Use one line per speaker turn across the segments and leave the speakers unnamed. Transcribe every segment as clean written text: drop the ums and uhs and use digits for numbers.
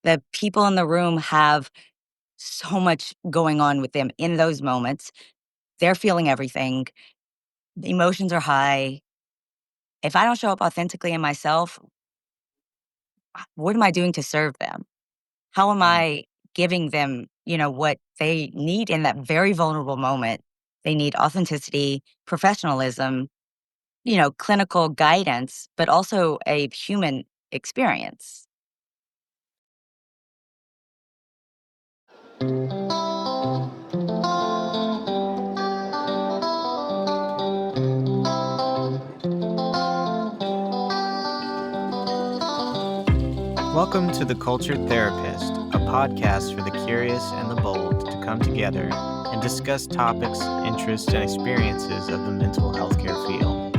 The people in the room have so much going on with them in those moments. They're feeling everything. The emotions are high. If I don't show up authentically in myself, what am I doing to serve them? How am
Mm.
I giving them, what they need in that very vulnerable moment? They need authenticity, professionalism, clinical guidance, but also a human experience.
Welcome to The Cultured Therapist, a podcast for the curious and the bold to come together and discuss topics, interests, and experiences of the mental health care field.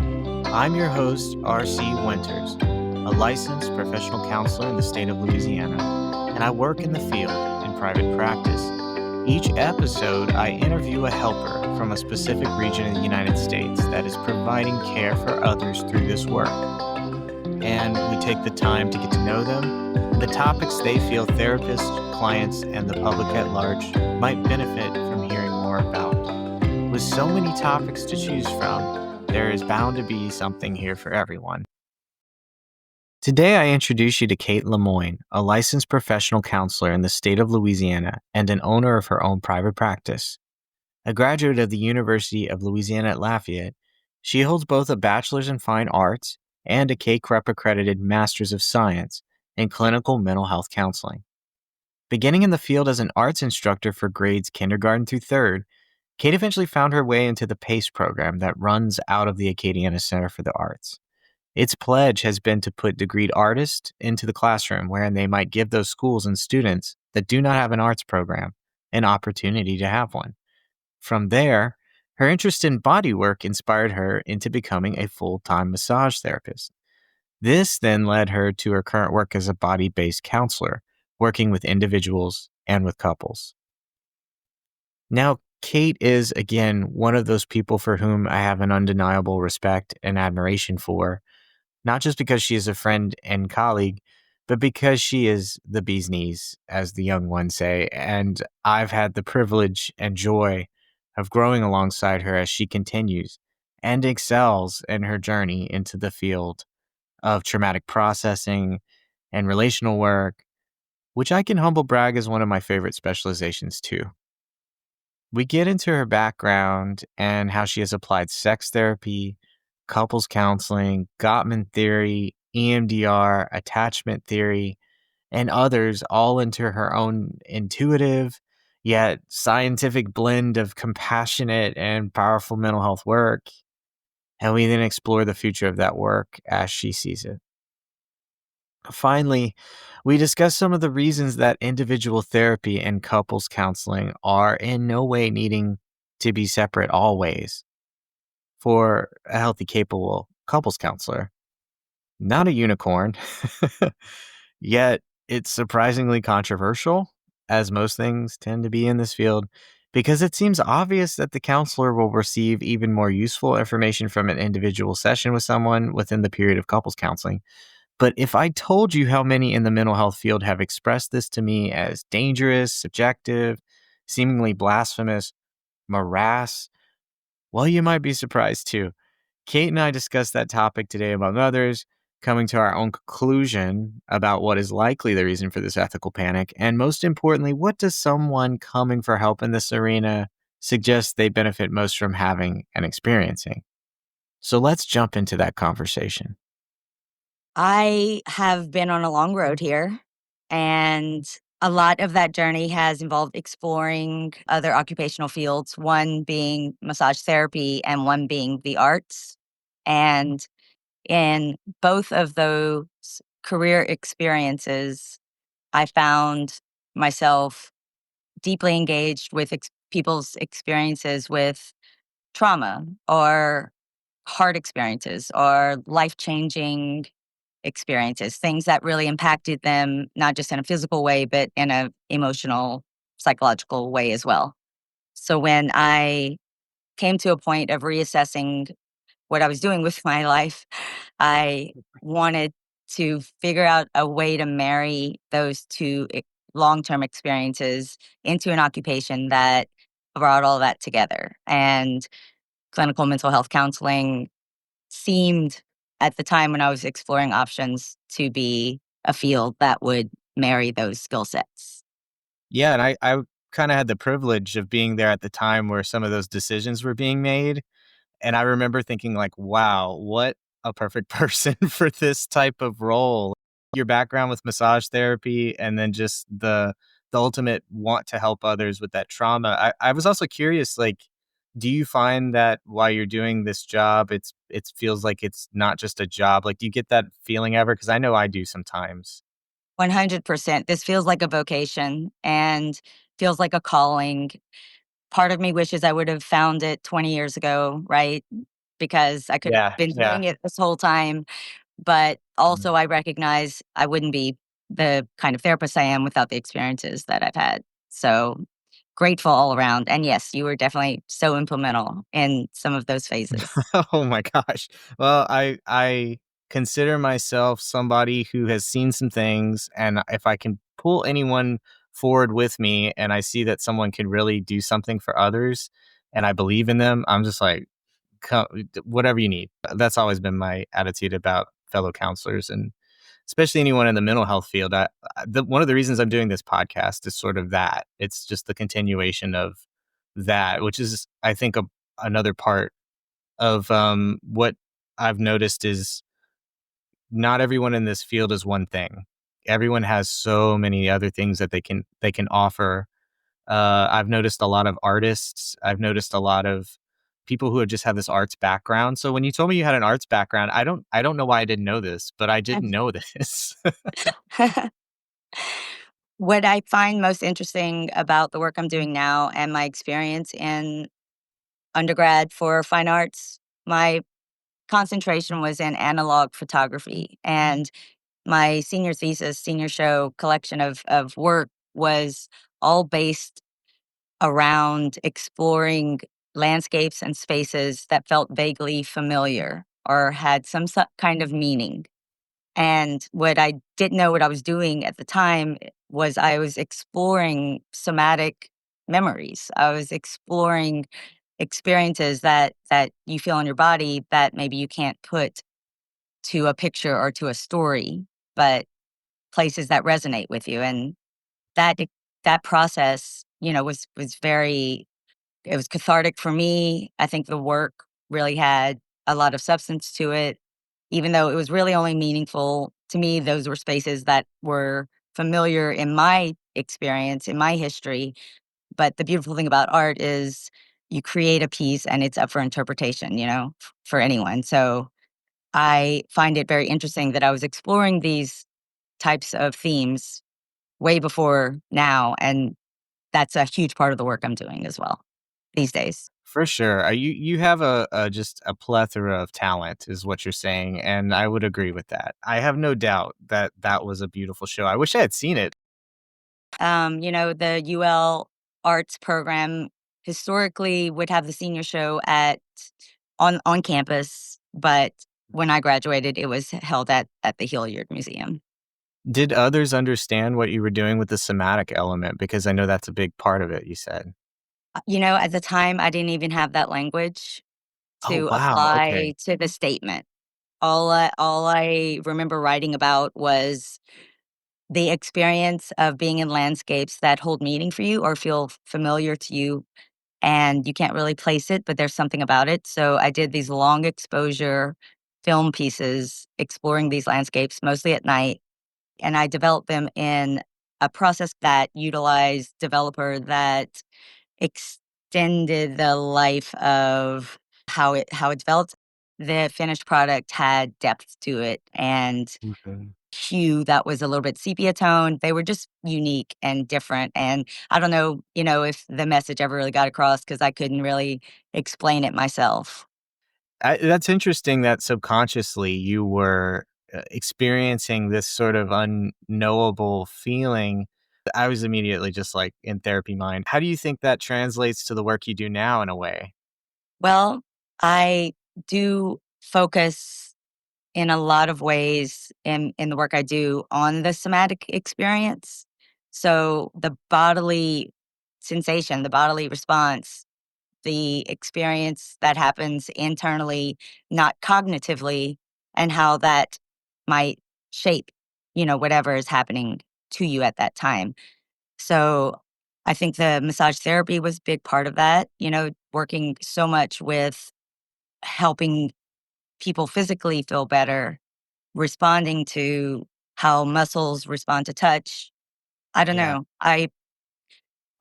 I'm your host, R.C. Winters, a licensed professional counselor in the state of Louisiana, and I work in the field in private practice. Each episode, I interview a helper from a specific region of the United States that is providing care for others through this work. And we take the time to get to know them, the topics they feel therapists, clients, and the public at large might benefit from hearing more about. With so many topics to choose from, there is bound to be something here for everyone. Today, I introduce you to Kate Lemoine, a licensed professional counselor in the state of Louisiana and an owner of her own private practice. A graduate of the University of Louisiana at Lafayette, she holds both a bachelor's in fine arts and a CACREP accredited Master's of Science in clinical mental health counseling. Beginning in the field as an arts instructor for grades kindergarten through third, Kate eventually found her way into the PACE program that runs out of the Acadiana Center for the Arts. Its pledge has been to put degreed artists into the classroom, wherein they might give those schools and students that do not have an arts program an opportunity to have one. From there, her interest in bodywork inspired her into becoming a full-time massage therapist. This then led her to her current work as a body-based counselor, working with individuals and with couples. Now, Kate is, again, one of those people for whom I have an undeniable respect and admiration for, not just because she is a friend and colleague, but because she is the bee's knees, as the young ones say, and I've had the privilege and joy of growing alongside her as she continues and excels in her journey into the field of traumatic processing and relational work, which I can humble brag is one of my favorite specializations too. We get into her background and how she has applied sex therapy, couples counseling, Gottman theory, EMDR, attachment theory, and others all into her own intuitive yet scientific blend of compassionate and powerful mental health work. And we then explore the future of that work as she sees it. Finally, we discuss some of the reasons that individual therapy and couples counseling are in no way needing to be separate always. For a healthy, capable couples counselor, not a unicorn, yet it's surprisingly controversial, as most things tend to be in this field, because it seems obvious that the counselor will receive even more useful information from an individual session with someone within the period of couples counseling. But if I told you how many in the mental health field have expressed this to me as dangerous, subjective, seemingly blasphemous, morass, well, you might be surprised too. Kate and I discussed that topic today, among others, coming to our own conclusion about what is likely the reason for this ethical panic, and most importantly, what does someone coming for help in this arena suggest they benefit most from having and experiencing? So let's jump into that conversation.
I have been on a long road here, and a lot of that journey has involved exploring other occupational fields, one being massage therapy and one being the arts. And in both of those career experiences, I found myself deeply engaged with people's experiences with trauma or hard experiences or life changing experiences, things that really impacted them, not just in a physical way, but in a emotional, psychological way as well. So when I came to a point of reassessing what I was doing with my life, I wanted to figure out a way to marry those two long-term experiences into an occupation that brought all that together. And clinical mental health counseling seemed, at the time when I was exploring options, to be a field that would marry those skill sets.
Yeah, and I kinda had the privilege of being there at the time where some of those decisions were being made, and I remember thinking like, "Wow, what a perfect person for this type of role." Your background with massage therapy and then just the ultimate want to help others with that trauma. I was also curious, like, do you find that while you're doing this job, it feels like it's not just a job? Like, do you get that feeling ever? Because I know I do sometimes.
100%. This feels like a vocation and feels like a calling. Part of me wishes I would have found it 20 years ago, right? Because I could have
Yeah,
been
yeah.
doing it this whole time. But also, I recognize I wouldn't be the kind of therapist I am without the experiences that I've had. So grateful all around. And yes, you were definitely so implemental in some of those phases.
Oh my gosh. Well, I consider myself somebody who has seen some things, and if I can pull anyone forward with me and I see that someone can really do something for others and I believe in them, I'm just like, "Co whatever you need." That's always been my attitude about fellow counselors and especially anyone in the mental health field. One of the reasons I'm doing this podcast is sort of that. It's just the continuation of that, which is I think another part of what I've noticed is not everyone in this field is one thing. Everyone has so many other things that they can offer. I've noticed a lot of artists. I've noticed a lot of people who have just have this arts background. So when you told me you had an arts background, I don't know why I didn't know this, but I didn't know this.
What I find most interesting about the work I'm doing now and my experience in undergrad for fine arts, my concentration was in analog photography. And my senior thesis, senior show collection of work was all based around exploring landscapes and spaces that felt vaguely familiar or had some kind of meaning. And what I didn't know what I was doing at the time was I was exploring somatic memories. I was exploring experiences that you feel in your body that maybe you can't put to a picture or to a story, but places that resonate with you. And that that process, was very, it was cathartic for me. I think the work really had a lot of substance to it, even though it was really only meaningful to me. Those were spaces that were familiar in my experience, in my history. But the beautiful thing about art is you create a piece and it's up for interpretation, for anyone. So I find it very interesting that I was exploring these types of themes way before now. And that's a huge part of the work I'm doing as well these days.
For sure. You have a just a plethora of talent is what you're saying, and I would agree with that. I have no doubt that that was a beautiful show. I wish I had seen it.
The UL arts program historically would have the senior show on campus, but when I graduated, it was held at the Hilliard Museum.
Did others understand what you were doing with the somatic element? Because I know that's a big part of it, you said.
At the time, I didn't even have that language
Oh,
to
wow, okay.
apply to the statement. All I remember writing about was the experience of being in landscapes that hold meaning for you or feel familiar to you, and you can't really place it, but there's something about it. So I did these long exposure film pieces exploring these landscapes, mostly at night, and I developed them in a process that utilized developer that extended the life of how it developed. The finished product had depth to it and
Okay.
hue that was a little bit sepia tone. They were just unique and different. And I don't know, if the message ever really got across because I couldn't really explain it myself.
That's interesting that subconsciously you were, experiencing this sort of unknowable feeling. I was immediately just, like, in therapy mind. How do you think that translates to the work you do now in a way?
Well, I do focus in a lot of ways in the work I do on the somatic experience. So the bodily sensation, the bodily response, the experience that happens internally, not cognitively, and how that might shape, whatever is happening to you at that time. So I think the massage therapy was a big part of that, working so much with helping people physically feel better, responding to how muscles respond to touch. I don't
Yeah.
know. I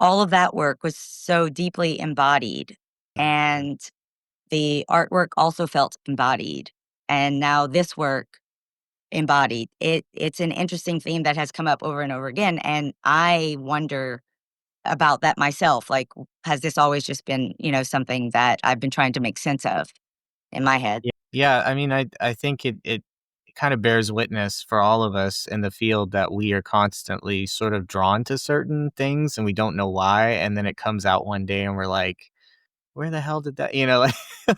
All of that work was so deeply embodied,
Mhm.
and the artwork also felt embodied. And now this work embodied. It's an interesting theme that has come up over and over again, and I wonder about that myself. Like, has this always just been, something that I've been trying to make sense of in my head?
Yeah, I mean, I think it kind of bears witness for all of us in the field that we are constantly sort of drawn to certain things and we don't know why, and then it comes out one day and we're like, "Where the hell did that," like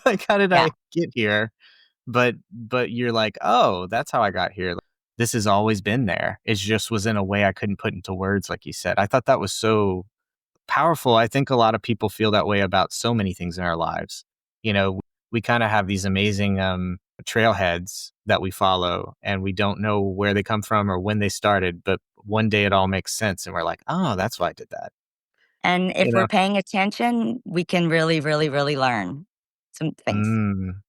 like, "How did
Yeah.
I get here?" But you're like, "Oh, that's how I got here. This has always been there. It just was in a way I couldn't put into words," like you said. I thought that was so powerful. I think a lot of people feel that way about so many things in our lives. We kind of have these amazing trailheads that we follow, and we don't know where they come from or when they started, but one day it all makes sense, and we're like, "Oh, that's why I did that."
And
You
if we're
know?
paying attention, we can really, really, really learn some things.
Mm,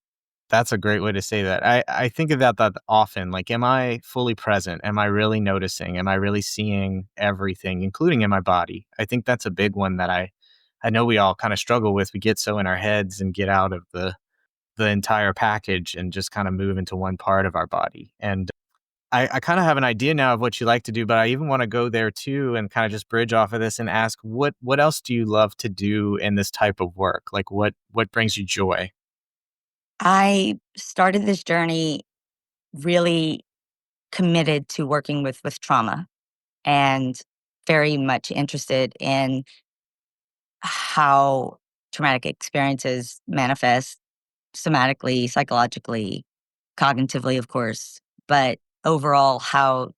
that's a great way to say that. I think about that often. Like, am I fully present? Am I really noticing? Am I really seeing everything, including in my body? I think that's a big one that I know we all kind of struggle with. We get so in our heads and get out of the entire package and just kind of move into one part of our body. And I kind of have an idea now of what you like to do, but I even want to go there too and kind of just bridge off of this and ask what else do you love to do in this type of work? Like what brings you joy?
I started this journey really committed to working with trauma and very much interested in how traumatic experiences manifest somatically, psychologically, cognitively, of course, but overall, how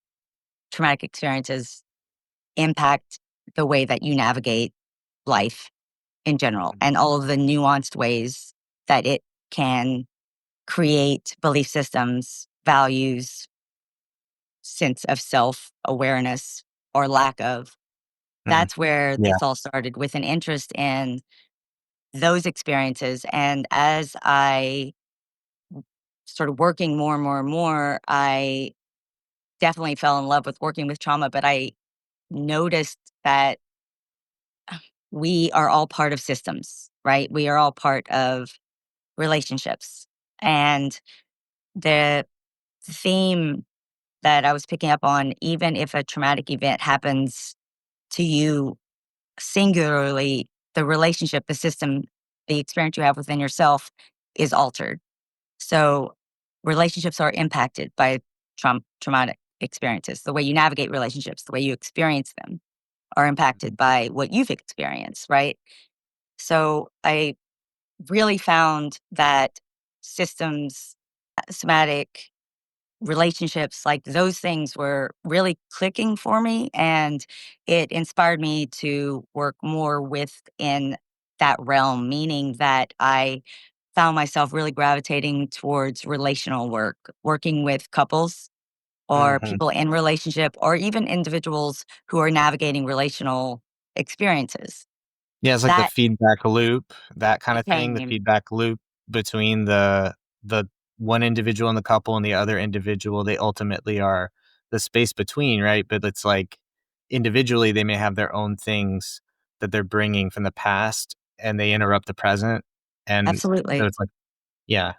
traumatic experiences impact the way that you navigate life in general
Mhm.
and all of the nuanced ways that it can create belief systems, values, sense of self awareness or lack of.
Mm.
That's where
Yeah.
this all started, with an interest in those experiences. And as I started working more and more and more, I definitely fell in love with working with trauma, but I noticed that we are all part of systems, right? We are all part of relationships. And the theme that I was picking up on, even if a traumatic event happens to you singularly, the relationship, the system, the experience you have within yourself is altered. So relationships are impacted by traumatic experiences. The way you navigate relationships, the way you experience them are impacted by what you've experienced, right? So I really found that systems, somatic relationships, like those things were really clicking for me. And it inspired me to work more within that realm, meaning that I found myself really gravitating towards relational work, working with couples or
Mhm.
people in relationship or even individuals who are navigating relational experiences.
Yeah, it's like the
That
feedback loop, that kinda thing, the
became
feedback loop between the one individual in the couple and the other individual. They ultimately are the space between, right? But it's like, individually, they may have their own things that they're bringing from the past, and they interrupt the present, and so
absolutely.
it's like, yeah,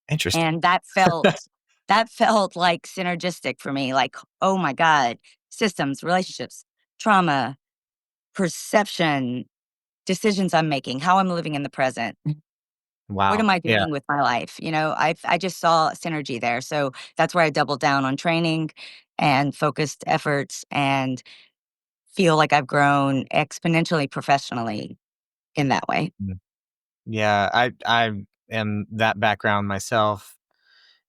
interesting.
And that felt like synergistic for me, like, "Oh my god, systems, relationships, trauma, perception, decisions I'm making, how I'm living in the present. What
Wow.
am I
Yeah.
doing with my life?" I just saw synergy there, so that's where I doubled down on training and focused efforts and feel like I've grown exponentially professionally in that way.
Mm. Yeah, I am that background myself.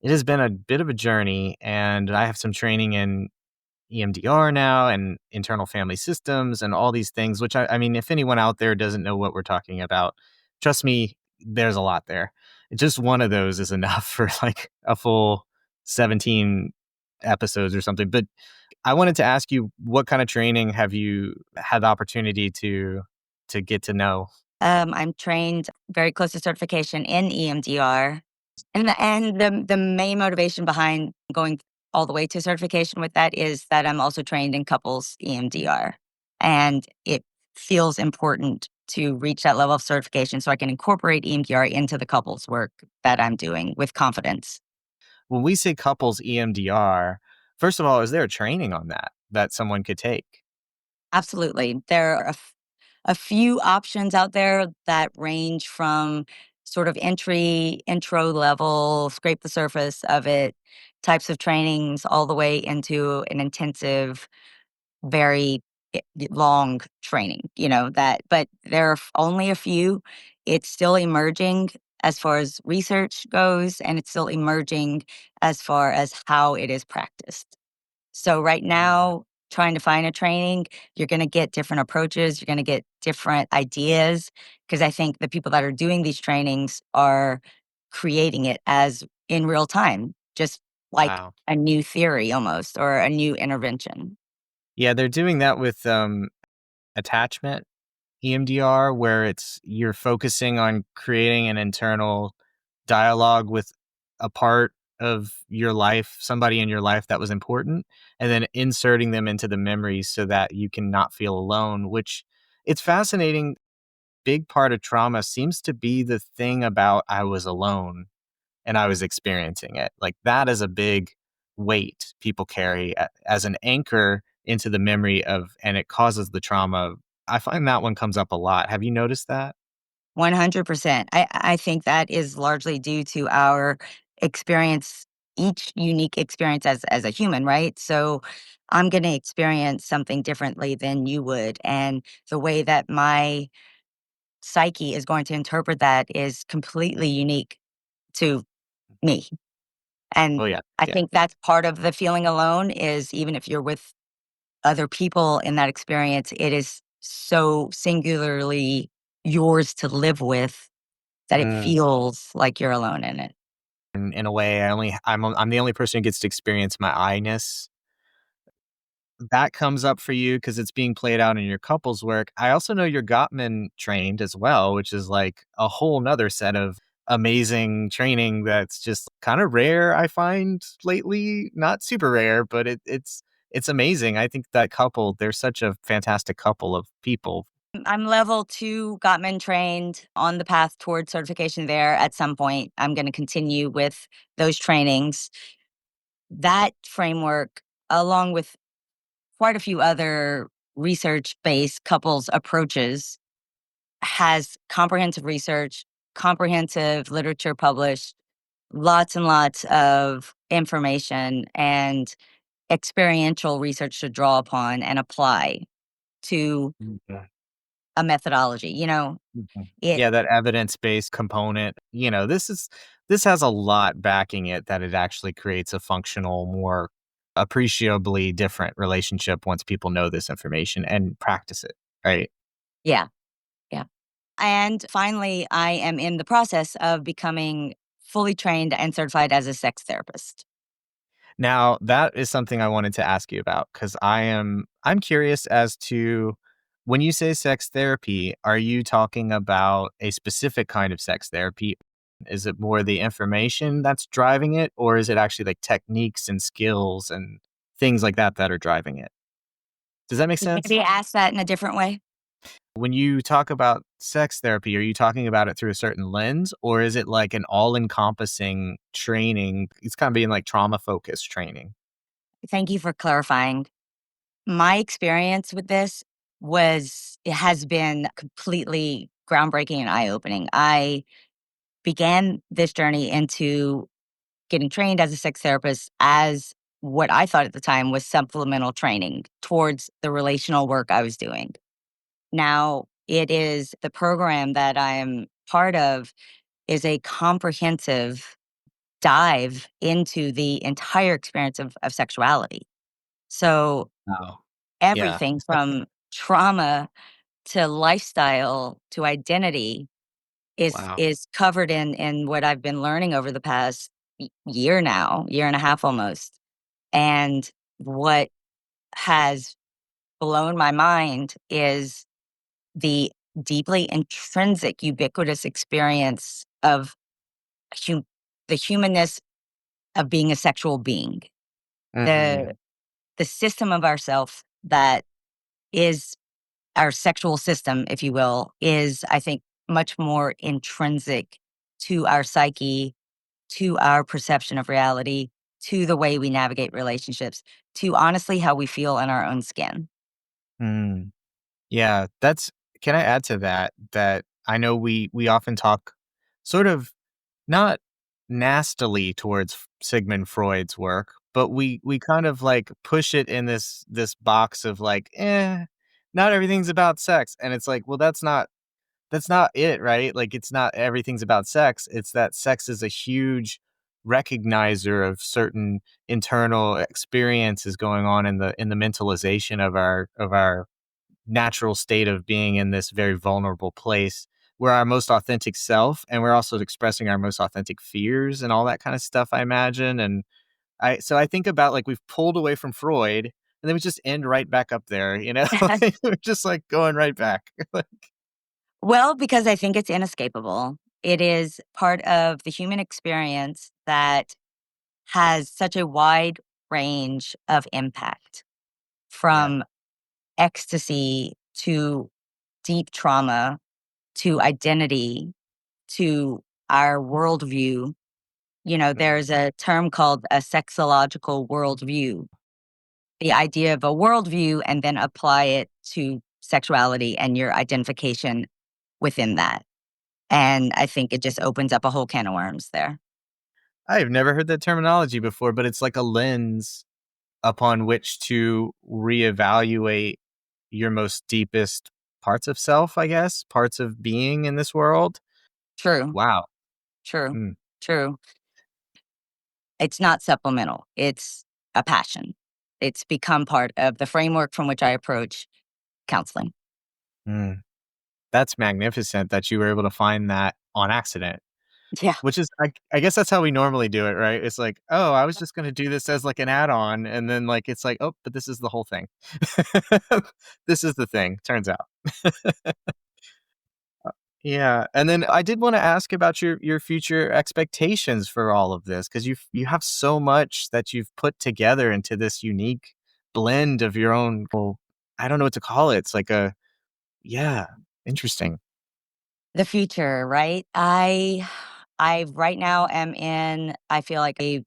It has been a bit of a journey, and I have some training in EMDR now and internal family systems and all these things, which I mean, if anyone out there doesn't know what we're talking about, trust me, there's a lot there. Just one of those is enough for like a full 17 episodes or something. But I wanted to ask you, what kind of training have you had the opportunity to get to know?
I'm trained very close to certification in EMDR. And the main motivation behind going all the way to certification with that is that I'm also trained in couples EMDR. And it feels important to reach that level of certification so I can incorporate EMDR into the couples work that I'm doing with confidence.
When we say couples EMDR, first of all, is there a training on that someone could take?
Absolutely. There are a few options out there that range from sort of intro level, scrape the surface of it types of trainings all the way into an intensive, very long training, but there are only a few. It's still emerging as far as research goes, and it's still emerging as far as how it is practiced. So right now, trying to find a training, you're gonna get different approaches, you're gonna get different ideas, because I think the people that are doing these trainings are creating it as in real time, just like
Wow.
a new theory almost or a new intervention.
Yeah, they're doing that with attachment EMDR, where it's you're focusing on creating an internal dialogue with a part of your life, somebody in your life that was important, and then inserting them into the memories so that you can not feel alone, which it's fascinating. Big part of trauma seems to be the thing about I was alone and I was experiencing it. Like that is a big weight people carry as an anchor into the memory of, and it causes the trauma. I find that one comes up a lot. Have you noticed that?
100%. I think that is largely due to our experience, each unique experience as a human, right? So I'm going to experience something differently than you would, and the way that my psyche is going to interpret that is completely unique to me. And
Oh yeah,
I
yeah.
think that's part of the feeling alone is even if you're with other people in that experience, it is so singularly yours to live with that it
Mm.
feels like you're alone in it.
In a way, I'm the only person who gets to experience my I-ness. That comes up for you because it's being played out in your couples work. I also know you're Gottman trained as well, which is like a whole 'nother set of amazing training that's just kinda rare, I find lately. Not super rare, but it's amazing. I think that couple, they're such a fantastic couple of people.
I'm level 2 Gottman trained on the path towards certification there at some point. I'm gonna continue with those trainings. That framework, along with quite a few other research-based couples approaches, has comprehensive research, comprehensive literature published, lots and lots of information and experiential research to draw upon and apply to
Mhm.
a methodology,
Mhm.
it
Yeah, that evidence-based component, this has a lot backing it that it actually creates a functional, more appreciably different relationship once people know this information and practice it, right?
yeah, yeah. And finally, I am in the process of becoming fully trained and certified as a sex therapist.
Now, that is something I wanted to ask you about because I'm curious as to when you say sex therapy, are you talking about a specific kind of sex therapy? Is it more the information that's driving it, or is it actually like techniques and skills and things like that that are driving it? Does that make sense?
Maybe ask that in a different way.
When you talk about sex therapy, are you talking about it through a certain lens, or is it like an all-encompassing training? It's kind of being like trauma-focused training.
Thank you for clarifying. My experience with this it has been completely groundbreaking and eye-opening. I began this journey into getting trained as a sex therapist as what I thought at the time was supplemental training towards the relational work I was doing. Now, it is the program that I am part of is a comprehensive dive into the entire experience of sexuality. So
Wow. Yeah.
everything from trauma to lifestyle to identity
Wow.
is covered in what I've been learning over the past year now, year and a half almost. And what has blown my mind is the deeply intrinsic, ubiquitous experience of hum- the humanness of being a sexual being. The
Mhm.
the system of ourself that is our sexual system, if you will, is, I think, much more intrinsic to our psyche, to our perception of reality, to the way we navigate relationships, to honestly how we feel in our own skin.
Mm. Yeah, that's can I add to that, that I know we often talk sort of not nastily towards Sigmund Freud's work, but we kind of, like, push it in this box of, like, not everything's about sex," and it's like, well, that's not it, right? Like, it's not everything's about sex, it's that sex is a huge recognizer of certain internal experiences going on in the mentalization of our natural state of being in this very vulnerable place. We're our most authentic self, and we're also expressing our most authentic fears and all that kind of stuff, I imagine. And I think about, like, we've pulled away from Freud, and then we just end right back up there, you know? Like, we're just like going right back. Like,
Well, because I think it's inescapable. It is part of the human experience that has such a wide range of impact,
yeah.
from ecstasy to deep trauma to identity to our worldview. You know,
Mhm.
there's a term called a sexological worldview, the idea of a worldview, and then apply it to sexuality and your identification within that. And I think it just opens up a whole can of worms there.
I've never heard that terminology before, but it's like a lens upon which to reevaluate your most deepest parts of self, I guess, parts of being in this world.
True,
Wow.
true,
Mm,
true. It's not supplemental, it's a passion. It's become part of the framework from which I approach counseling.
mm. That's magnificent that you were able to find that on accident,
Yeah.
which is I guess that's how we normally do it, right? It's like, "Oh, I was just gonna do this as, like, an add-on," and then, like, it's like, "Oh, but this is the whole thing." This is the thing, turns out. Yeah, and then I did wanna ask about your future expectations for all of this, because you have so much that you've put together into this unique blend of your own well, I don't know what to call it. It's like a yeah, interesting.
The future, right? I right now am in, I feel like, a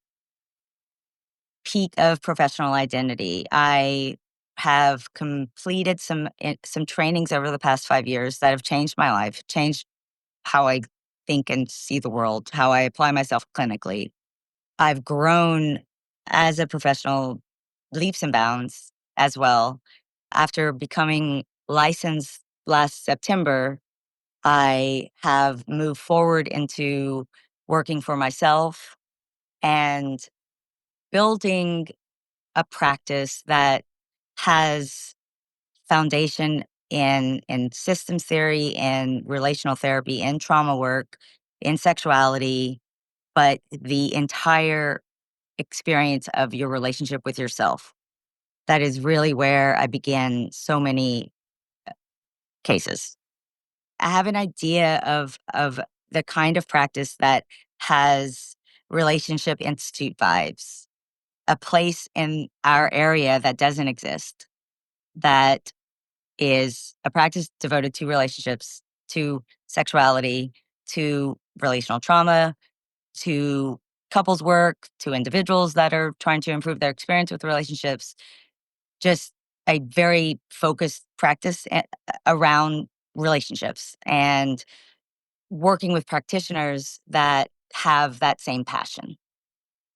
peak of professional identity. I have completed some trainings over the past 5 years that have changed my life, changed how I think and see the world, how I apply myself clinically. I've grown as a professional leaps and bounds as well. After becoming licensed last September, I have moved forward into working for myself and building a practice that has foundation in systems theory and relational therapy and trauma work, in sexuality, but the entire experience of your relationship with yourself. That is really where I began so many cases. I have an idea of the kind of practice that has relationship institute vibes, a place in our area that doesn't exist, that is a practice devoted to relationships, to sexuality, to relational trauma, to couples work, to individuals that are trying to improve their experience with relationships. Just a very focused practice around relationships and working with practitioners that have that same passion.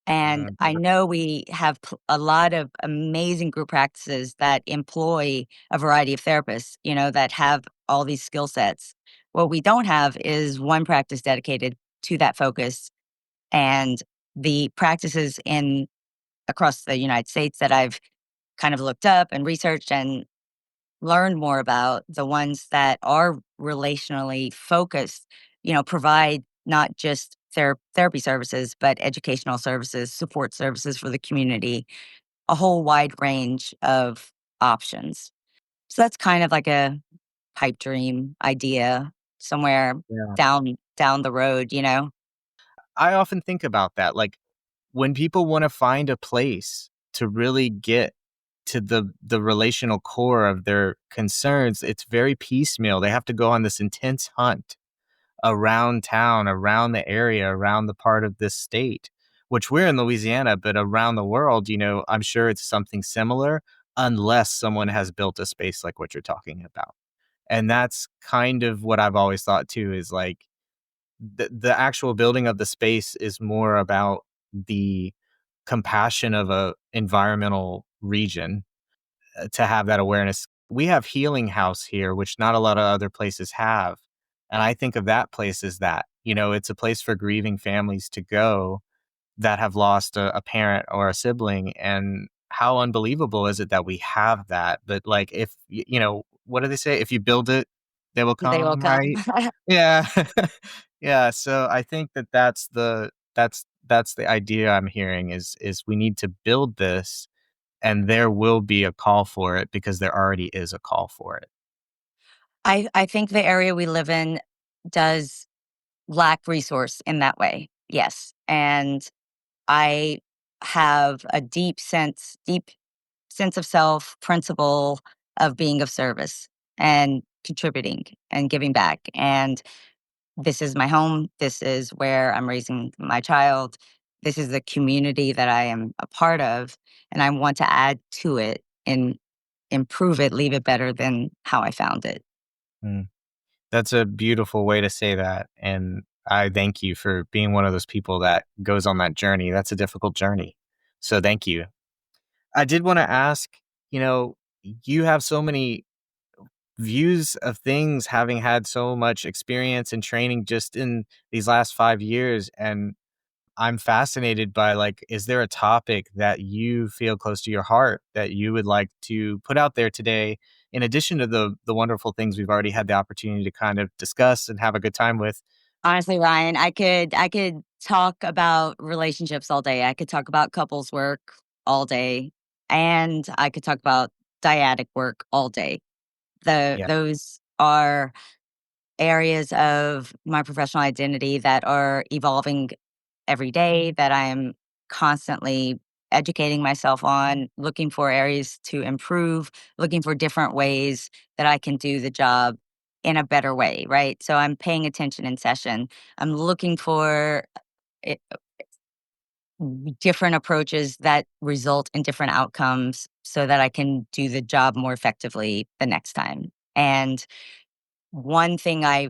And I know we have a lot of amazing group practices that employ a variety of therapists, you know, that have all these skill sets. What we don't have is one practice dedicated to that focus and the practices in across the United States that I've kind of looked up and researched and learned more about, the ones that are relationally focused, provide not just therapy services, but educational services, support services for the community, a whole wide range of options. So that's kind of like a pipe dream idea somewhere
Yeah.
down the road,
I often think about that. Like when people want to find a place to really get to the relational core of their concerns, it's very piecemeal. They have to go on this intense hunt around town, around the area, around the part of this state, which we're in Louisiana, but around the world, I'm sure it's something similar unless someone has built a space like what you're talking about. And that's kind of what I've always thought too is like the actual building of the space is more about the compassion of a environmental region to have that awareness. We have Healing House here, which not a lot of other places have. And I think of that place as that. It's a place for grieving families to go that have lost a parent or a sibling. And how unbelievable is it that we have that? But like, if, what do they say? If you build it, they will
they will
come,
come.
right? Yeah. Yeah. So I think that that's the idea I'm hearing is we need to build this and there will be a call for it because there already is a call for it.
I think the area we live in does lack resource in that way. Yes. And I have a deep sense of self, principle of being of service and contributing and giving back. And this is my home. This is where I'm raising my child. This is the community that I am a part of. And I want to add to it and improve it, leave it better than how I found it.
Mm. That's a beautiful way to say that. And I thank you for being one of those people that goes on that journey. That's a difficult journey. So thank you. I did want to ask, you know, you have so many views of things having had so much experience and training just in these last 5 years. And I'm fascinated by like, is there a topic that you feel close to your heart that you would like to put out there today, in addition to the wonderful things we've already had the opportunity to kind of discuss and have a good time with?
Honestly, Ryan, I could talk about relationships all day. I could talk about couples work all day, and I could talk about dyadic work all day.
Yeah.
Those are areas of my professional identity that are evolving every day, that I'm constantly educating myself on, looking for areas to improve, looking for different ways that I can do the job in a better way, right? So I'm paying attention in session. I'm looking for it, different approaches that result in different outcomes so that I can do the job more effectively the next time. And one thing I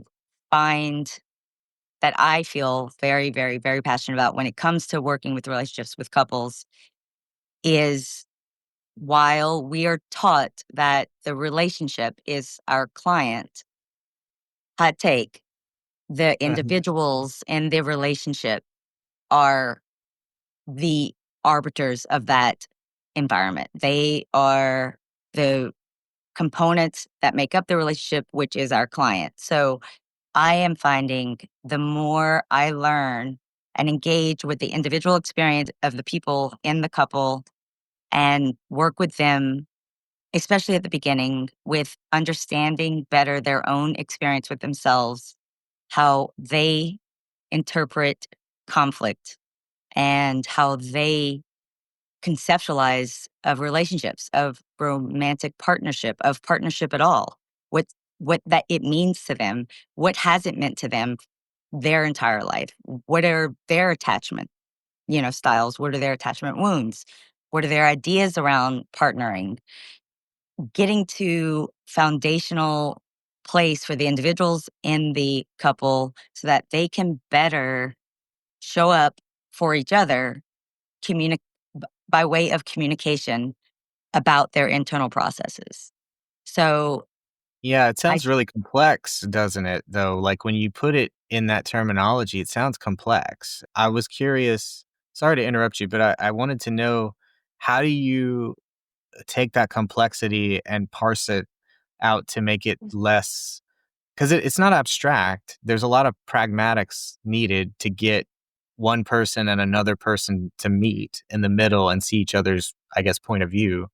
find that I feel very, very, very passionate about when it comes to working with relationships with couples is, while we are taught that the relationship is our client, hot take, the
Mhm.
individuals in the relationship are the arbiters of that environment. They are the components that make up the relationship, which is our client. So I am finding the more I learn and engage with the individual experience of the people in the couple and work with them, especially at the beginning, with understanding better their own experience with themselves, how they interpret conflict, and how they conceptualize of relationships, of romantic partnership, of partnership at all, what what that it means to them, what has it meant to them their entire life, what are their attachment, styles, what are their attachment wounds, what are their ideas around partnering, getting to foundational place for the individuals in the couple so that they can better show up for each other, communicate by way of communication about their internal processes. So
Yeah, it
I
sounds really complex, doesn't it, though? Like, when you put it in that terminology, it sounds complex. I was curious, sorry to interrupt you, but I wanted to know, how do you take that complexity and parse it out to make it less, 'cause it's not abstract. There's a lot of pragmatics needed to get one person and another person to meet in the middle and see each other's, I guess, point of view.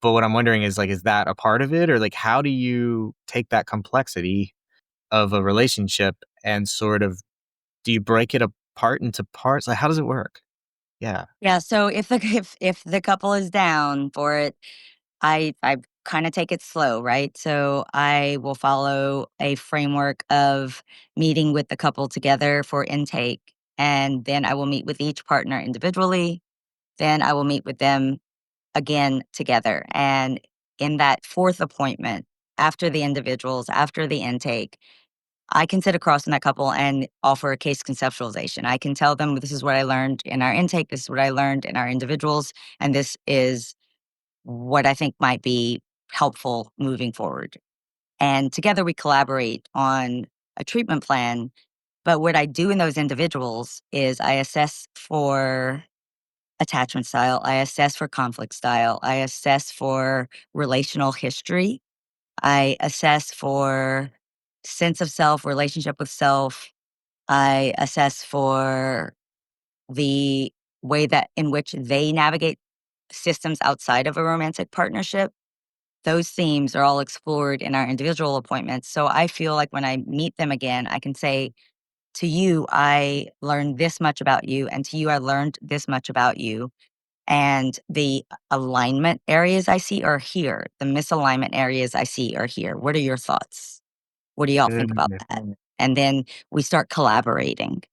But what I'm wondering is, like, is that a part of it? Or, like, how do you take that complexity of a relationship and sort of, do you break it apart into parts? Like, how does it work? Yeah.
Yeah, so if the couple is down for it, I kinda take it slow, right? So, I will follow a framework of meeting with the couple together for intake, and then I will meet with each partner individually, then I will meet with them again together, and in that 4th appointment, after the individuals, after the intake, I can sit across from that couple and offer a case conceptualization. I can tell them, "This is what I learned in our intake, this is what I learned in our individuals, and this is what I think might be helpful moving forward." And together we collaborate on a treatment plan. But what I do in those individuals is I assess for attachment style, I assess for conflict style, I assess for relational history, I assess for sense of self, relationship with self, I assess for the way that in which they navigate systems outside of a romantic partnership. Those themes are all explored in our individual appointments. So I feel like when I meet them again, I can say, to you, I learned this much about you, and to you, I learned this much about you. And the alignment areas I see are here. The misalignment areas I see are here. What are your thoughts? What do y'all think about
Mm.
that? And then we start collaborating.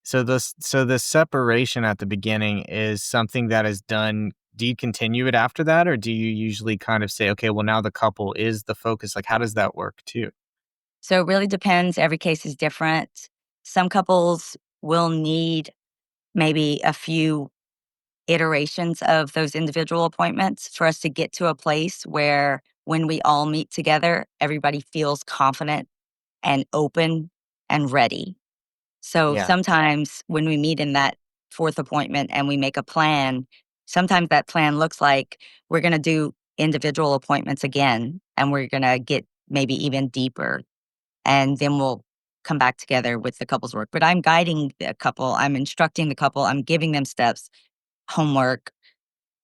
So the separation at the beginning is something that is done. Do you continue it after that, or do you usually kind of say, "Okay, well, now the couple is the focus"? Like, how does that work too?
So it really depends. Every case is different. Some couples will need maybe a few iterations of those individual appointments for us to get to a place where when we all meet together, everybody feels confident and open and ready. So
Yeah.
sometimes when we meet in that 4th appointment and we make a plan, sometimes that plan looks like we're going to do individual appointments again and we're going to get maybe even deeper, and then we'll come back together with the couple's work. But I'm guiding the couple, I'm instructing the couple, I'm giving them steps, homework,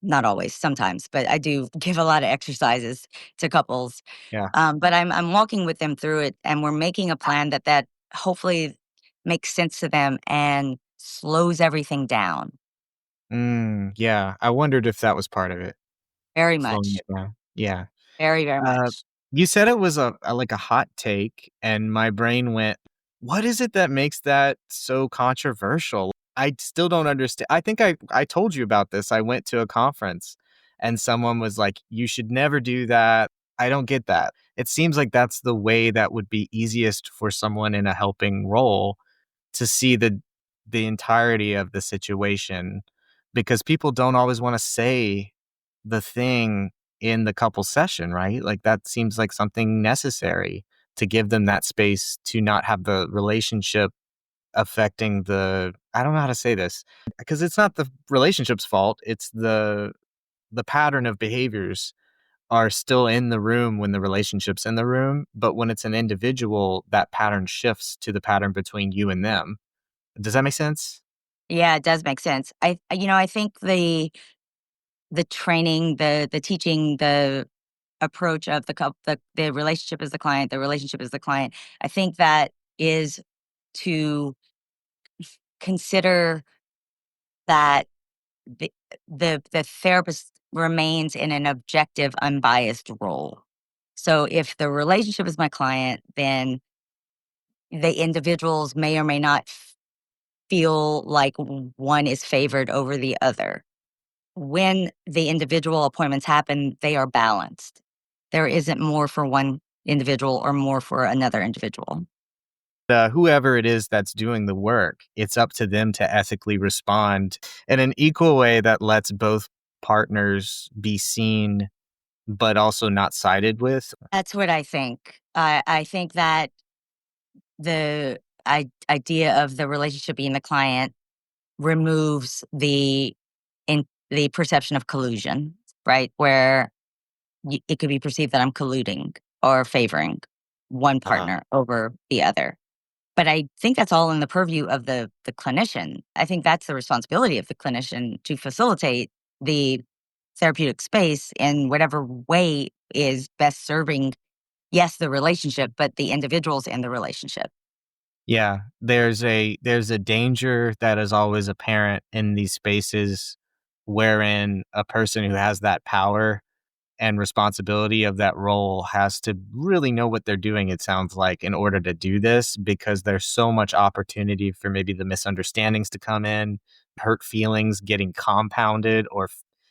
not always, sometimes, but I do give a lot of exercises to couples.
Yeah.
But I'm walking with them through it, and we're making a plan that hopefully makes sense to them and slows everything down
Yeah. I wondered if that was part of it,
very
slowing
much,
it down. Yeah.
very, very
Uh,
much.
you said it was like a hot take, and my brain went, "What is it that makes that so controversial?" I still don't understand. I think I told you about this. I went to a conference, and someone was like, "You should never do that." I don't get that. It seems like that's the way that would be easiest for someone in a helping role to see the entirety of the situation, because people don't always wanna say the thing in the couple session, right? Like, that seems like something necessary to give them that space to not have the relationship affecting the, I don't know how to say this, because it's not the relationship's fault, it's the pattern of behaviors are still in the room when the relationship's in the room, but when it's an individual, that pattern shifts to the pattern between you and them. Does that make sense?
Yeah, it does make sense. I think the training, the teaching, the approach of the relationship is the client, the relationship is the client. I think that is to consider that the the therapist remains in an objective, unbiased role. So if the relationship is my client, then the individuals may or may not feel like one is favored over the other. When the individual appointments happen, they are balanced. There isn't more for one individual or more for another individual.
Whoever it is that's doing the work, it's up to them to ethically respond in an equal way that lets both partners be seen, but also not sided with.
That's what I think. I think that the idea of the relationship being the client removes the perception of collusion, right? Where it could be perceived that I'm colluding or favoring one
Uh-huh.
partner over the other. But I think that's all in the purview of the clinician. I think that's the responsibility of the clinician to facilitate the therapeutic space in whatever way is best serving, yes, the relationship, but the individuals in the relationship.
Yeah, there's a danger that is always apparent in these spaces wherein a person who has that power and responsibility of that role has to really know what they're doing, it sounds like, in order to do this, because there's so much opportunity for maybe the misunderstandings to come in, hurt feelings getting compounded or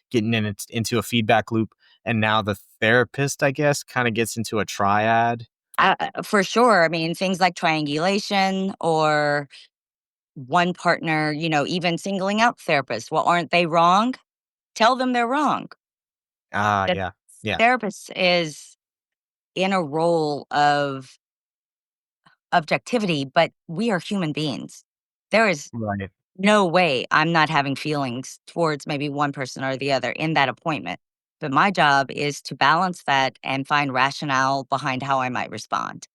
getting into a feedback loop. And now the therapist, I guess, kind of gets into a triad.
For sure. I mean, things like triangulation or one partner, even singling out therapists. Well, aren't they wrong? Tell them they're wrong.
Ah,
The
yeah. Yeah.
therapist is in a role of objectivity, but we are human beings. There is
Right.
no way I'm not having feelings towards maybe one person or the other in that appointment. But my job is to balance that and find rationale behind how I might respond.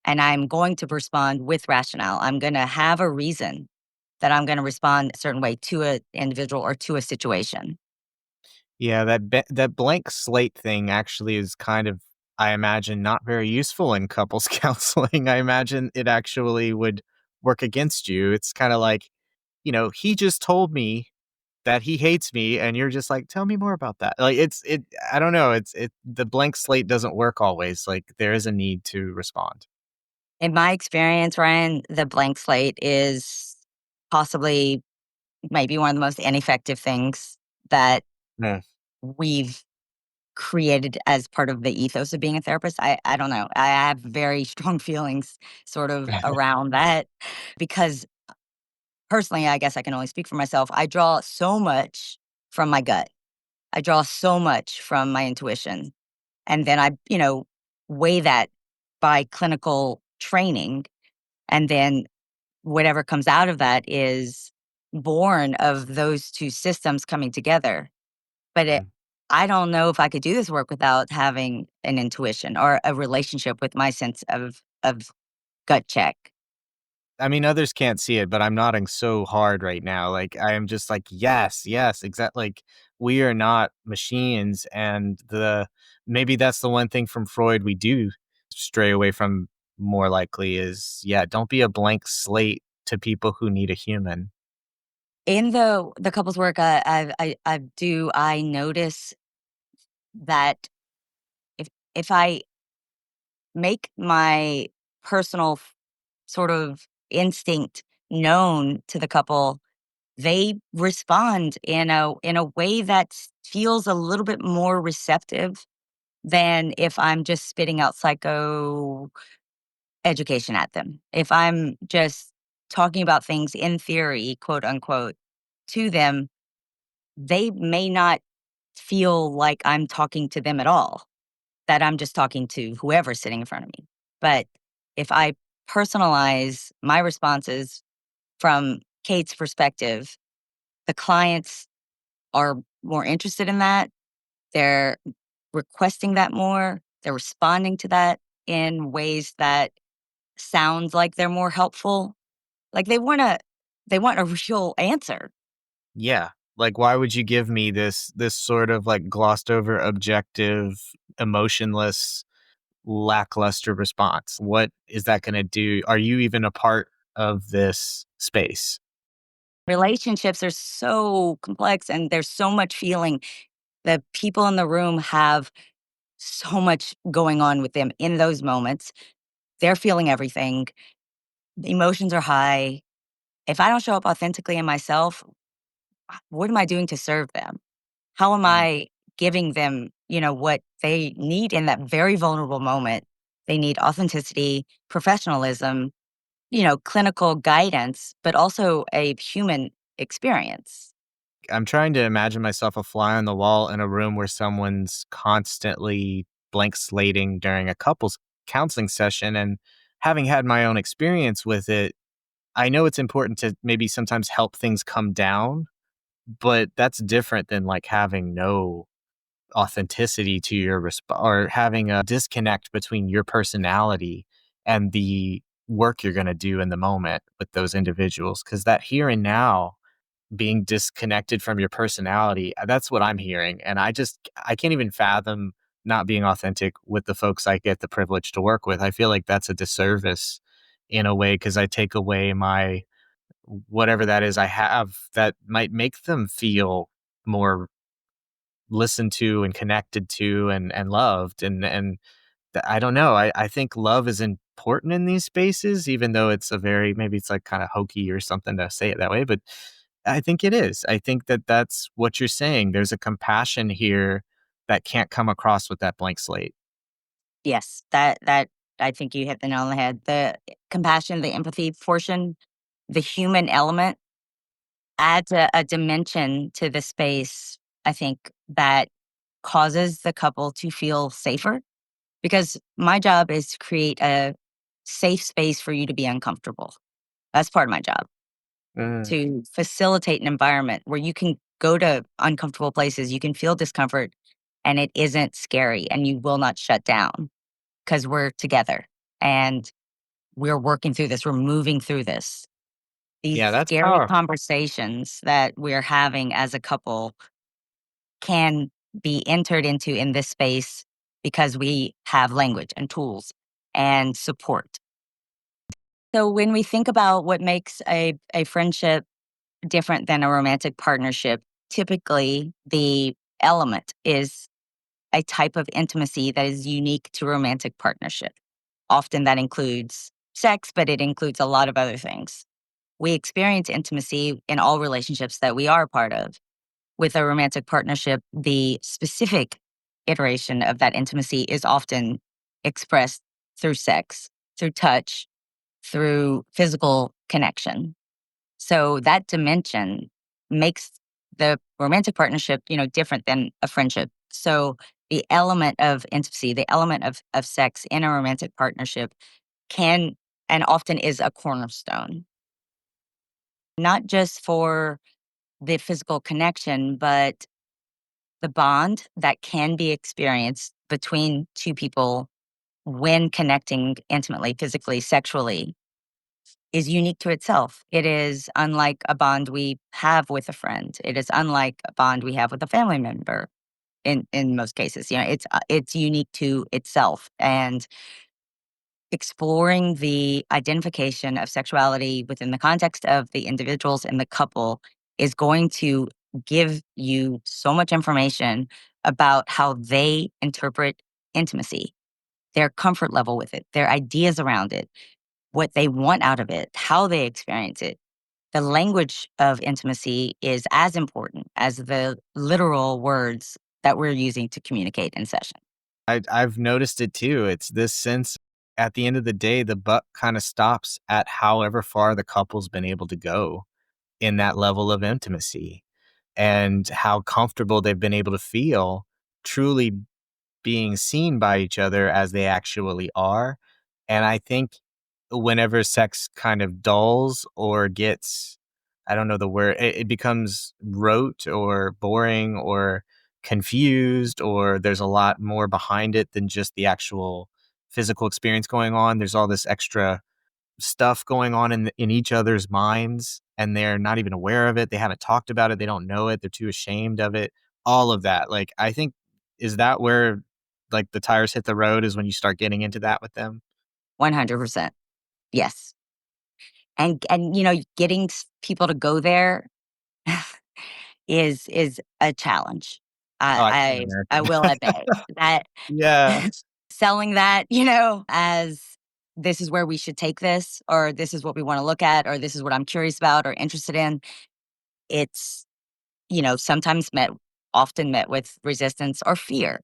And I'm going to respond with rationale. I'm going to have a reason that I'm going to respond a certain way to an individual or to a situation.
Yeah, that blank slate thing actually is kind of, I imagine, not very useful in couples counseling. I imagine it actually would work against you. It's kinda like, he just told me that he hates me, and you're just like, "Tell me more about that." Like, I don't know, the blank slate doesn't work always, like, there is a need to respond.
In my experience, Ryan, the blank slate is possibly maybe one of the most ineffective things that
Mm.
we've created as part of the ethos of being a therapist. I don't know. I have very strong feelings sort of around that because personally, I guess I can only speak for myself. I draw so much from my gut. I draw so much from my intuition. And then I weigh that by clinical training. And then whatever comes out of that is born of those two systems coming together. But
Mm.
I don't know if I could do this work without having an intuition or a relationship with my sense of gut check.
I mean, others can't see it, but I'm nodding so hard right now. Like, I am just like, yes, yes, exactly. Like, we are not machines. And maybe that's the one thing from Freud we do stray away from more likely is, yeah, don't be a blank slate to people who need a human.
In the couples work I do, I notice that if I make my personal sort of instinct known to the couple, they respond in a way that feels a little bit more receptive than if I'm just spitting out psycho education at them. If I'm just talking about things in theory, quote unquote, to them, they may not feel like I'm talking to them at all, that I'm just talking to whoever's sitting in front of me. But if I personalize my responses from Kate's perspective, the clients are more interested in that. They're requesting that more. They're responding to that in ways that sounds like they're more helpful. Like they want a real answer.
Yeah. Like, why would you give me this sort of like glossed over, objective, emotionless, lackluster response? What is that going to do? Are you even a part of this space?
Relationships are so complex and there's so much feeling. The people in the room have so much going on with them in those moments. They're feeling everything. The emotions are high. If I don't show up authentically in myself, what am I doing to serve them? How am
Mm.
I giving them what they need in that very vulnerable moment? They need authenticity, professionalism, clinical guidance, but also a human experience.
I'm trying to imagine myself a fly on the wall in a room where someone's constantly blank slating during a couples counseling session. And having had my own experience with it, I know it's important to maybe sometimes help things come down, but that's different than like having no authenticity to your or having a disconnect between your personality and the work you're going to do in the moment with those individuals. Because that here and now being disconnected from your personality, that's what I'm hearing. And I can't even fathom not being authentic with the folks I get the privilege to work with. I feel like that's a disservice in a way because I take away my whatever that is I have that might make them feel more listened to and connected to and loved. I don't know. I think love is important in these spaces, even though it's a very maybe it's like kind of hokey or something to say it that way, but I think it is. I think that that's what you're saying. There's a compassion here that can't come across with that blank slate.
Yes, that I think you hit the nail on the head. The compassion, the empathy portion, the human element adds a dimension to the space, I think, that causes the couple to feel safer, because my job is to create a safe space for you to be uncomfortable. That's part of my job,
Mm.
to facilitate an environment where you can go to uncomfortable places, you can feel discomfort, and it isn't scary, and you will not shut down because we're together and we're working through this, we're moving through this. These
Yeah, that's
scary
powerful.
conversations that we're having as a couple can be entered into in this space because we have language and tools and support. So when we think about what makes a friendship different than a romantic partnership, typically the element is a type of intimacy that is unique to romantic partnership. Often that includes sex, but it includes a lot of other things. We experience intimacy in all relationships that we are a part of. With a romantic partnership, the specific iteration of that intimacy is often expressed through sex, through touch, through physical connection. So that dimension makes the romantic partnership, different than a friendship. So the element of intimacy, the element of sex in a romantic partnership can and often is a cornerstone, not just for the physical connection, but the bond that can be experienced between two people when connecting intimately, physically, sexually is unique to itself. It is unlike a bond we have with a friend. It is unlike a bond we have with a family member in most cases. It's unique to itself. And exploring the identification of sexuality within the context of the individuals in the couple is going to give you so much information about how they interpret intimacy, their comfort level with it, their ideas around it, what they want out of it, how they experience it. The language of intimacy is as important as the literal words that we're using to communicate in session.
I've noticed it too. It's this sense at the end of the day, the buck kind of stops at however far the couple's been able to go in that level of intimacy and how comfortable they've been able to feel truly being seen by each other as they actually are. And I think whenever sex kind of dulls or gets, I don't know the word, it becomes rote or boring or confused, or there's a lot more behind it than just the actual physical experience going on. There's all this extra stuff going on in each other's minds, and they're not even aware of it. They haven't talked about it. They don't know it. They're too ashamed of it. All of that. Like, I think, is that where like the tires hit the road, is when you start getting into that with them?
100%. Yes. And getting people to go there is a challenge.
Oh, I can't
I
imagine.
will admit that
Yeah.
selling that, as this is where we should take this, or this is what we want to look at, or this is what I'm curious about or interested in. It's, sometimes often met with resistance or fear,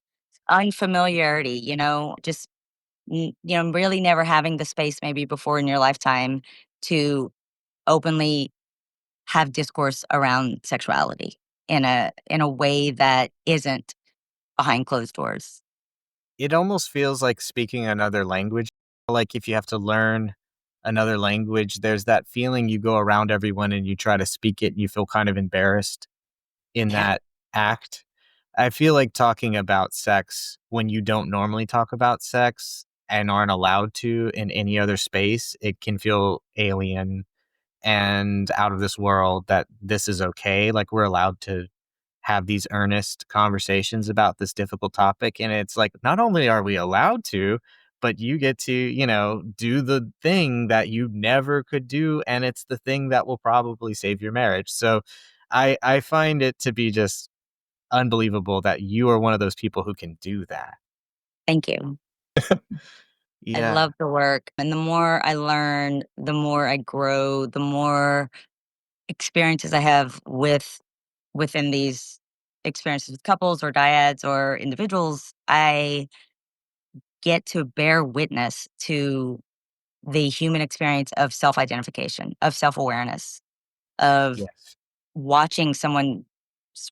unfamiliarity, just, really never having the space maybe before in your lifetime to openly have discourse around sexuality in a way that isn't behind closed doors.
It almost feels like speaking another language. Like if you have to learn another language, there's that feeling you go around everyone and you try to speak it and you feel kind of embarrassed in
Yeah.
that act. I feel like talking about sex when you don't normally talk about sex and aren't allowed to in any other space, it can feel alien and out of this world that this is okay. Like we're allowed to have these earnest conversations about this difficult topic. And it's like, not only are we allowed to, but you get to, do the thing that you never could do. And it's the thing that will probably save your marriage. So I find it to be just unbelievable that you are one of those people who can do that.
Thank you. I
Yeah.
love the work, and the more I learn, the more I grow, the more experiences I have within these experiences with couples or dyads or individuals, I get to bear witness to the human experience of self-identification, of self-awareness, of
Yes.
watching someone's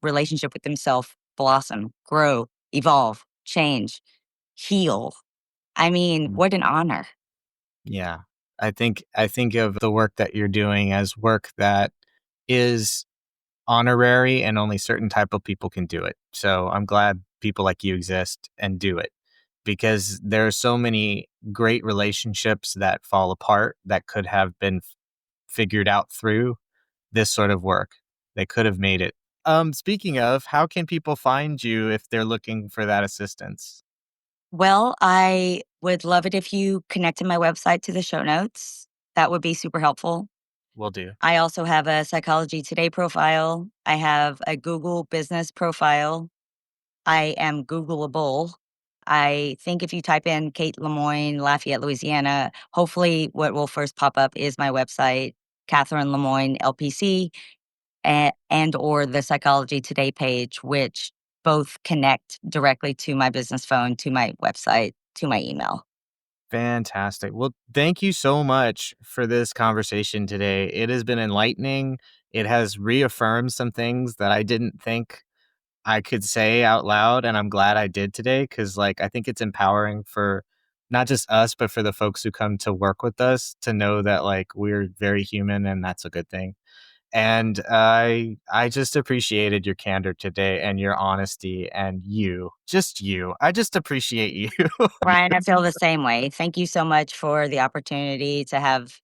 relationship with themselves blossom, grow, evolve, change, heal. I mean,
Mm.
what an honor.
Yeah. I think of the work that you're doing as work that is honorary and only certain type of people can do it. So I'm glad people like you exist and do it because there are so many great relationships that fall apart that could have been figured out through this sort of work. They could have made it. Speaking of, how can people find you if they're looking for that assistance?
Well, I would love it if you connected my website to the show notes. That would be super helpful.
Will do.
I also have a Psychology Today profile. I have a Google business profile. I am Googleable. I think if you type in Kate Lemoine, Lafayette, Louisiana, hopefully what will first pop up is my website, Catherine Lemoine LPC, and or the Psychology Today page, which both connect directly to my business phone, to my website, to my email.
Fantastic. Well, thank you so much for this conversation today. It has been enlightening. It has reaffirmed some things that I didn't think I could say out loud. And I'm glad I did today because, like, I think it's empowering for not just us, but for the folks who come to work with us to know that, like, we're very human and that's a good thing. And I just appreciated your candor today and your honesty and just you. I just appreciate you.
Ryan, I feel the same way. Thank you so much for the opportunity to have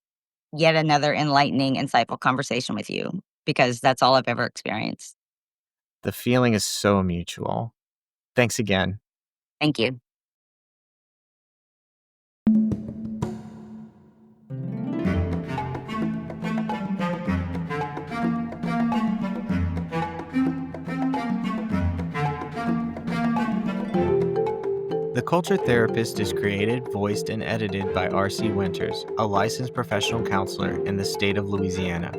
yet another enlightening, insightful conversation with you because that's all I've ever experienced.
The feeling is so mutual. Thanks again.
Thank you.
The Culture Therapist is created, voiced, and edited by R.C. Winters, a licensed professional counselor in the state of Louisiana.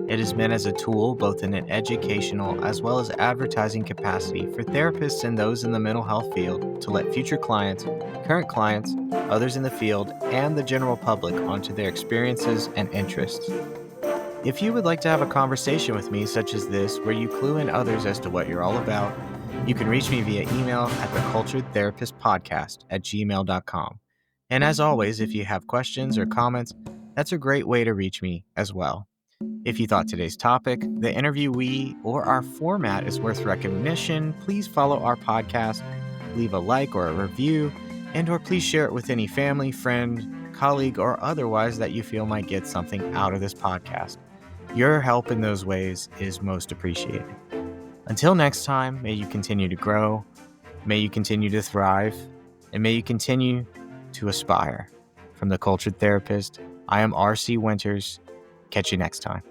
It is meant as a tool both in an educational as well as advertising capacity for therapists and those in the mental health field to let future clients, current clients, others in the field, and the general public onto their experiences and interests. If you would like to have a conversation with me such as this, where you clue in others as to what you're all about, you can reach me via email at theculturedtherapistpodcast@gmail.com. And as always, if you have questions or comments, that's a great way to reach me as well. If you thought today's topic, the interviewee, or our format is worth recognition, please follow our podcast, leave a like or a review, and or please share it with any family, friend, colleague, or otherwise that you feel might get something out of this podcast. Your help in those ways is most appreciated. Until next time, may you continue to grow, may you continue to thrive, and may you continue to aspire. From The Cultured Therapist, I am R.C. Winters. Catch you next time.